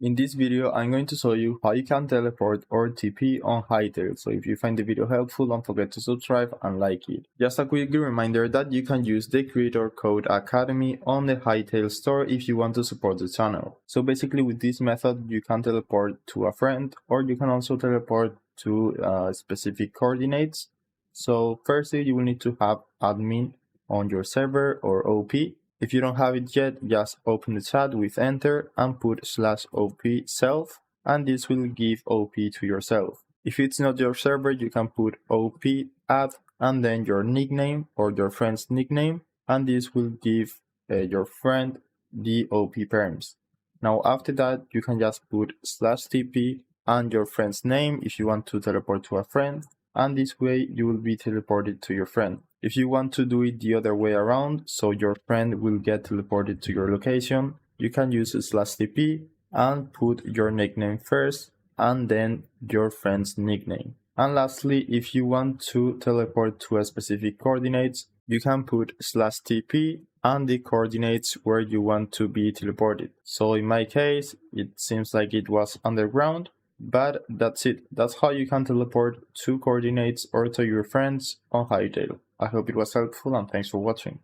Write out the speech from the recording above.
In this video, I'm going to show you how you can teleport or TP on Hytale. So if you find the video helpful, don't forget to subscribe and like it. Just a quick reminder that you can use the creator code Academy on the Hytale store if you want to support the channel. So basically with this method, you can teleport to a friend, or you can also teleport to specific coordinates. So firstly, you will need to have admin on your server or OP. If you don't have it yet, just open the chat with enter and put /op self, and this will give OP to yourself. If it's not your server, you can put op add and then your nickname or your friend's nickname, and this will give your friend the OP perms. Now after that, you can just put /tp and your friend's name if you want to teleport to a friend, and this way you will be teleported to your friend. If you want to do it the other way around, so your friend will get teleported to your location, you can use /tp and put your nickname first and then your friend's nickname. And lastly, if you want to teleport to a specific coordinates, you can put /tp and the coordinates where you want to be teleported. So in my case, it seems like it was underground. But that's it. That's how you can teleport to coordinates or to your friends on Hytale. I hope it was helpful and thanks for watching.